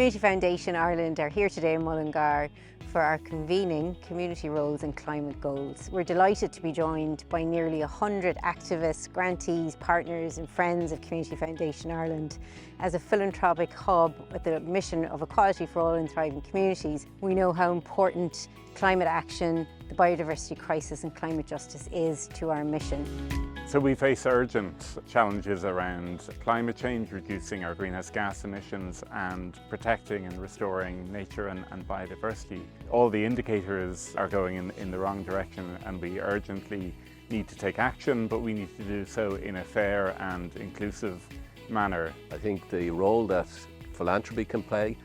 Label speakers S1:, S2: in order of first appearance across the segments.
S1: Community Foundation Ireland are here today in Mullingar for our convening Community Roles and Climate Goals. We're delighted to be joined by nearly 100 activists, grantees, partners and friends of Community Foundation Ireland. As a philanthropic hub with the mission of equality for all in thriving communities, we know how important climate action, the biodiversity crisis and climate justice is to our mission.
S2: So we face urgent challenges around climate change, reducing our greenhouse gas emissions and protecting and restoring nature and biodiversity. All the indicators are going in the wrong direction and we urgently need to take action, but we need to do so in a fair and inclusive manner.
S3: I think the role that philanthropy can play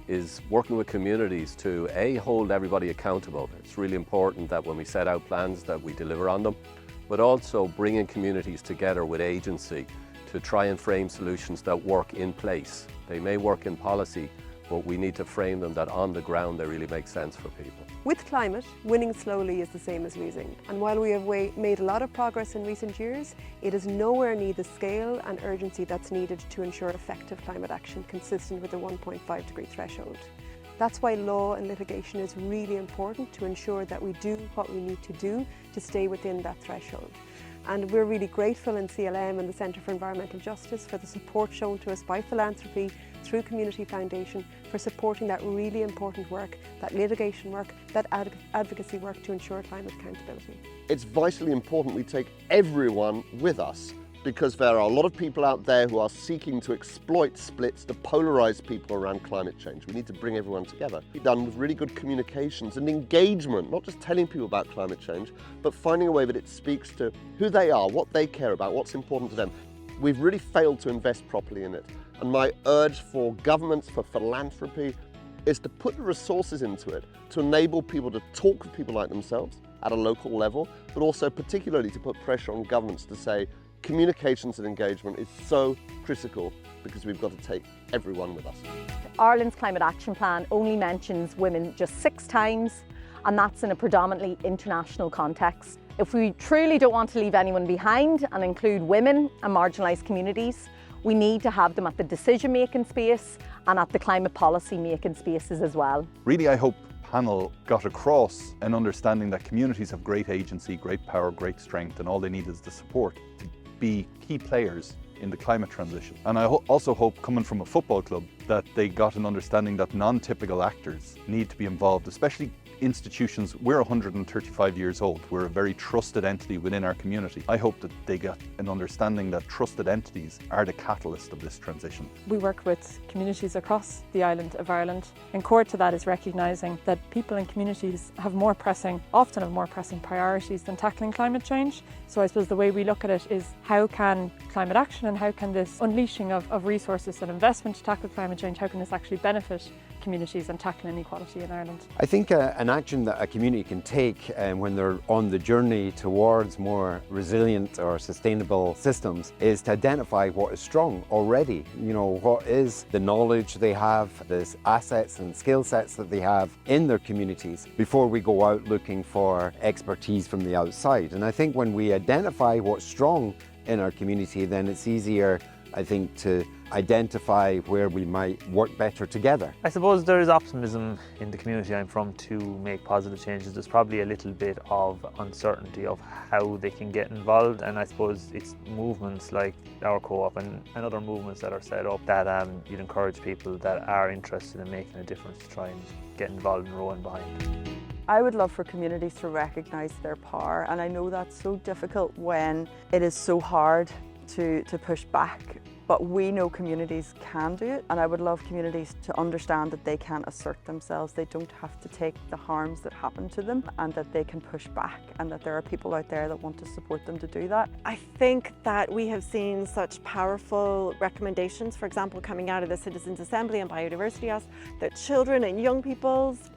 S3: is working with communities to hold everybody accountable. It's really important that when we set out plans that we deliver on them, but also bringing communities together with agency to try and frame solutions that work in place. They may work in policy, but we need to frame them that on the ground they really make sense for people.
S4: With climate, winning slowly is the same as losing. And while we have made a lot of progress in recent years, it is nowhere near the scale and urgency that's needed to ensure effective climate action consistent with the 1.5 degree threshold. That's why law and litigation is really important to ensure that we do what we need to do to stay within that threshold. And we're really grateful in CLM and the Centre for Environmental Justice for the support shown to us by philanthropy through Community Foundation for supporting that really important work, that litigation work, that advocacy work to ensure climate accountability.
S5: It's vitally important we take everyone with us, because there are a lot of people out there who are seeking to exploit splits to polarize people around climate change. We need to bring everyone together. Be done with really good communications and engagement, not just telling people about climate change, but finding a way that it speaks to who they are, what they care about, what's important to them. We've really failed to invest properly in it. And my urge for governments, for philanthropy, is to put the resources into it to enable people to talk with people like themselves at a local level, but also particularly to put pressure on governments to say, communications and engagement is so critical because we've got to take everyone with us.
S6: Ireland's Climate Action Plan only mentions women just 6 times, and that's in a predominantly international context. If we truly don't want to leave anyone behind and include women and marginalised communities, we need to have them at the decision-making space and at the climate policy-making spaces as well.
S7: Really, I hope the panel got across an understanding that communities have great agency, great power, great strength, and all they need is the support to be key players in the climate transition. And I also hope, coming from a football club, that they got an understanding that non-typical actors need to be involved, especially institutions. We're 135 years old. We're a very trusted entity within our community. I hope that they get an understanding that trusted entities are the catalyst of this transition.
S8: We work with communities across the island of Ireland, and core to that is recognising that people and communities often have more pressing priorities than tackling climate change. So I suppose the way we look at it is how can climate action and how can this unleashing of resources and investment to tackle climate change, how can this actually benefit communities and tackle inequality in Ireland?
S9: I think an action that a community can take when they're on the journey towards more resilient or sustainable systems is to identify what is strong already. You know, what is the knowledge they have, the assets and skill sets that they have in their communities before we go out looking for expertise from the outside. And I think when we identify what's strong in our community, then it's easier, I think, to identify where we might work better together.
S10: I suppose there is optimism in the community I'm from to make positive changes. There's probably a little bit of uncertainty of how they can get involved, and I suppose it's movements like our co-op and other movements that are set up that you'd encourage people that are interested in making a difference to try and get involved and rowing behind.
S11: I would love for communities to recognise their power, and I know that's so difficult when it is so hard to push back. But we know communities can do it, and I would love communities to understand that they can assert themselves. They don't have to take the harms that happen to them, and that they can push back, and that there are people out there that want to support them to do that.
S12: I think that we have seen such powerful recommendations, for example, coming out of the Citizens' Assembly and Biodiversity Laws, that children and young people's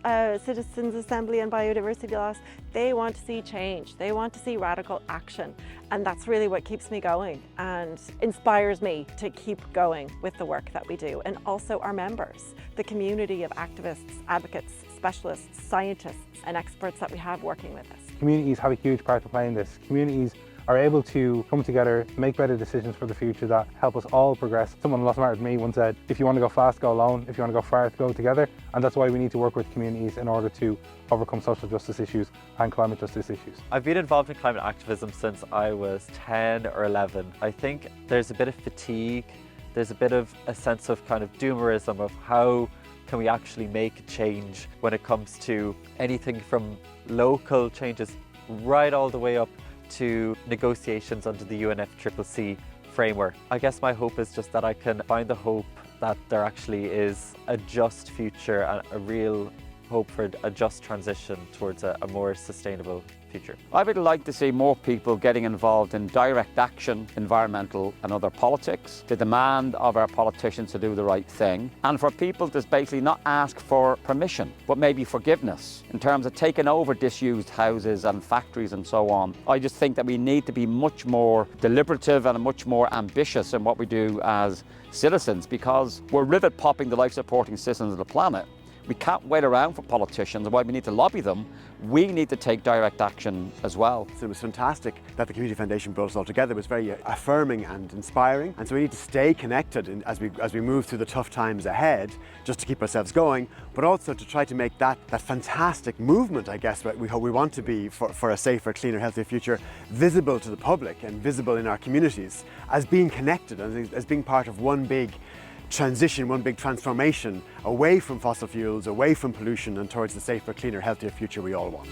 S12: Citizens' Assembly and Biodiversity Laws, they want to see change. They want to see radical action. And that's really what keeps me going and inspires me to keep going with the work that we do. And also our members, the community of activists, advocates, specialists, scientists, and experts that we have working with us.
S13: Communities have a huge part to play in this. Communities are able to come together, make better decisions for the future that help us all progress. Someone a lot smarter than me once said, if you want to go fast, go alone. If you want to go far, go together. And that's why we need to work with communities in order to overcome social justice issues and climate justice issues.
S14: I've been involved in climate activism since I was 10 or 11. I think there's a bit of fatigue, there's a bit of a sense of kind of doomerism of how can we actually make a change when it comes to anything from local changes right all the way up to negotiations under the UNFCCC framework. I guess my hope is just that I can find the hope that there actually is a just future and a real hope for a just transition towards a more sustainable future.
S15: I would like to see more people getting involved in direct action, environmental and other politics, to demand of our politicians to do the right thing, and for people to basically not ask for permission, but maybe forgiveness in terms of taking over disused houses and factories and so on. I just think that we need to be much more deliberative and much more ambitious in what we do as citizens, because we're rivet popping the life supporting systems of the planet. We can't wait around for politicians, and while we need to lobby them, we need to take direct action as well.
S16: So it was fantastic that the Community Foundation brought us all together. It was very affirming and inspiring, and so we need to stay connected as we move through the tough times ahead, just to keep ourselves going, but also to try to make that fantastic movement, I guess, that we want to be for a safer, cleaner, healthier future, visible to the public and visible in our communities as being connected and as being part of one big transition, one big transformation away from fossil fuels, away from pollution and towards the safer, cleaner, healthier future we all want.